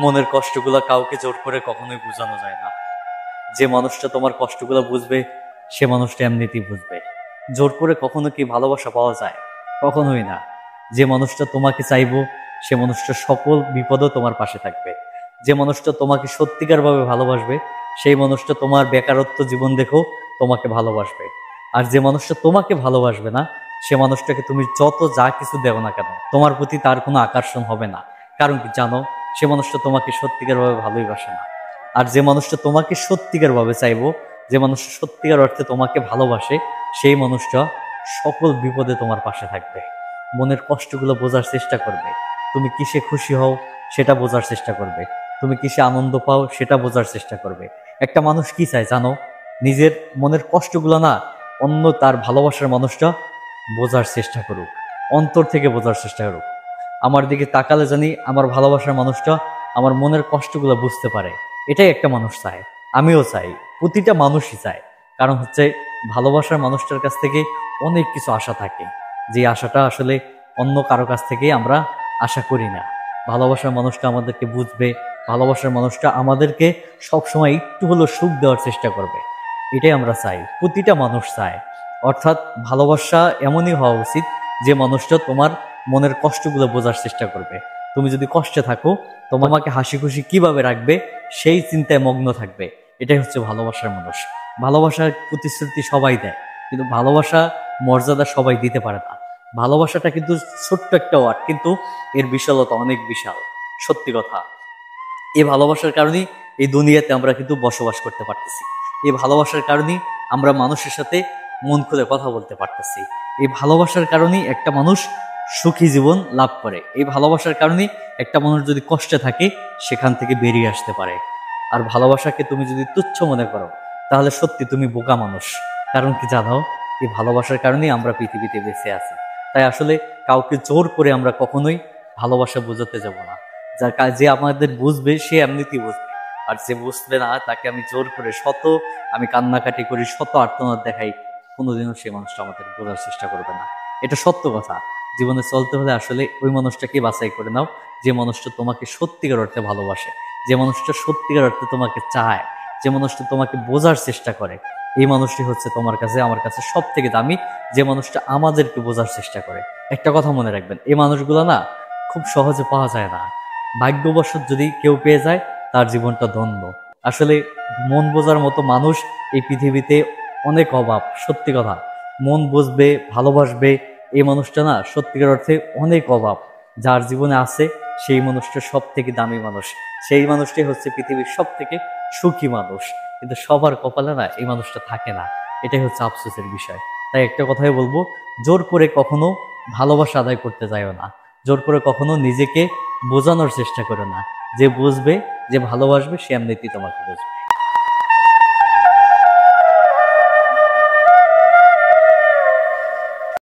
মনের কষ্টগুলো কাউকে জোর করে কখনোই বোঝানো যায় না। যে মানুষটা তোমার কষ্টগুলো বুঝবে সে মানুষটা এমনিতেই বুঝবে। জোর করে কখনো কি ভালোবাসা পাওয়া যায়? কখনোই না। যে মানুষটা তোমাকে চাইবো সে মানুষটা সকল বিপদও তোমার পাশে থাকবে। যে মানুষটা তোমাকে সত্যিকারভাবে ভালোবাসবে সেই মানুষটা তোমার বেকারত্ব জীবন দেখো তোমাকে ভালোবাসবে। আর যে মানুষটা তোমাকে ভালোবাসবে না সে মানুষটাকে তুমি যত যা কিছু দেও না কেন তোমার প্রতি তার কোনো আকর্ষণ হবে না। কারণ কি জানো? সে মানুষটা তোমাকে সত্যিকারভাবে ভালোই বাসে না। আর যে মানুষটা তোমাকে সত্যিকার ভাবে চাইবো, যে মানুষটা সত্যিকার অর্থে তোমাকে ভালোবাসে সেই মানুষটা সকল বিপদে তোমার পাশে থাকবে। মনের কষ্টগুলো বোঝার চেষ্টা করবে। তুমি কিসে খুশি হও সেটা বোঝার চেষ্টা করবে। তুমি কিসে আনন্দ পাও সেটা বোঝার চেষ্টা করবে। একটা মানুষ কি চায় জানো? নিজের মনের কষ্টগুলো না অন্য তার ভালোবাসার মানুষটা বোঝার চেষ্টা করুক, অন্তর থেকে বোঝার চেষ্টা করুক। আমার দিকে তাকালে জানি আমার ভালোবাসার মানুষটা আমার মনের কষ্টগুলো বুঝতে পারে। এটাই একটা মানুষ চায়, আমিও চাই, প্রতিটা মানুষই চায়। কারণ হচ্ছে ভালোবাসার মানুষটার কাছ থেকে অনেক কিছু আশা থাকে, যে আশাটা আসলে অন্য কারো কাছ থেকে আমরা আশা করি না। ভালোবাসার মানুষটা আমাদেরকে বুঝবে, ভালোবাসার মানুষটা আমাদেরকে সবসময় একটু হলেও সুখ দেওয়ার চেষ্টা করবে। এটাই আমরা চাই, প্রতিটা মানুষ চায়। অর্থাৎ ভালোবাসা এমনই হওয়া উচিত যে মানুষটা তোমার মনের কষ্টগুলো বোঝার চেষ্টা করবে। তুমি যদি কষ্টে থাকো তোমাকে হাসি খুশি কিভাবে রাখবে সেই চিন্তায় মগ্ন থাকবে। এটাই হচ্ছে ভালোবাসার মানুষ। ভালোবাসার প্রতিশ্রুতি সবাই দেয়, কিন্তু ভালোবাসা মর্যাদা সবাই দিতে পারে না। ভালোবাসাটা কিন্তু ছোট্ট একটা ওয়ার্ড, কিন্তু এর বিশালতা অনেক বিশাল। সত্যি কথা, এই ভালোবাসার কারণেই এই দুনিয়াতে আমরা কিন্তু বসবাস করতে পারতেছি। এই ভালোবাসার কারণেই আমরা মানুষের সাথে মন খুলে কথা বলতে পারতেছি। এই ভালোবাসার কারণেই একটা মানুষ সুখী জীবন লাভ করে। এই ভালোবাসার কারণেই একটা মানুষ যদি কষ্টে থাকে সেখান থেকে বেরিয়ে আসতে পারে। আর ভালোবাসাকে তুমি যদি তুচ্ছ মনে করো তাহলে সত্যি তুমি বোকা মানুষ। কারণ কি জানো? এই ভালোবাসার কারণেই আমরা পৃথিবীতে বেঁচে আছি। তাই আসলে কাউকে জোর করে আমরা কখনোই ভালোবাসা বোঝাতে যাব না। যে আমাদের বুঝবে সে এমনিতেই বুঝবে। আর যে বুঝবে না তাকে আমি জোর করে আমি কান্নাকাটি করি, শত আর্তনাদ দেখাই, কোনোদিনও সে মানুষটা আমাদের বোঝার চেষ্টা করবে না। এটা সত্য কথা। জীবনে চলতে হলে আসলে ওই মানুষটাকে বাছাই করে নাও যে মানুষটা তোমাকে সত্যিকার অর্থে ভালোবাসে, যে মানুষটা সত্যিকার অর্থে তোমাকে চায়, যে মানুষটা তোমাকে বোঝার চেষ্টা করে। এই মানুষটি হচ্ছে তোমার কাছে আমার কাছে সব থেকে দামি, যে মানুষটা আমাদেরকে বোঝার চেষ্টা করে। একটা কথা মনে রাখবেন, এই মানুষগুলো না খুব সহজে পাওয়া যায় না। ভাগ্যবশত যদি কেউ পেয়ে যায় তার জীবনটা ধন্য। আসলে মন বোঝার মতো মানুষ এই পৃথিবীতে অনেক অভাব। সত্যি কথা, মন বুঝবে, ভালোবাসবে এই মানুষটা না সত্যিকার অর্থে অনেক অভাব। যার জীবনে আছে সেই মানুষটা সব থেকে দামি মানুষ, সেই মানুষটাই হচ্ছে পৃথিবীর সব থেকে সুখী মানুষ। কিন্তু সবার কপালে না এই মানুষটা থাকে না। এটাই হচ্ছে আফসোসের বিষয়। তাই একটা কথাই বলবো, জোর করে কখনো ভালোবাসা আদায় করতে যাইও না। জোর করে কখনো নিজেকে বোঝানোর চেষ্টা করো না। যে বুঝবে, যে ভালোবাসবে সে এমনিতেই তোমাকে বুঝবে।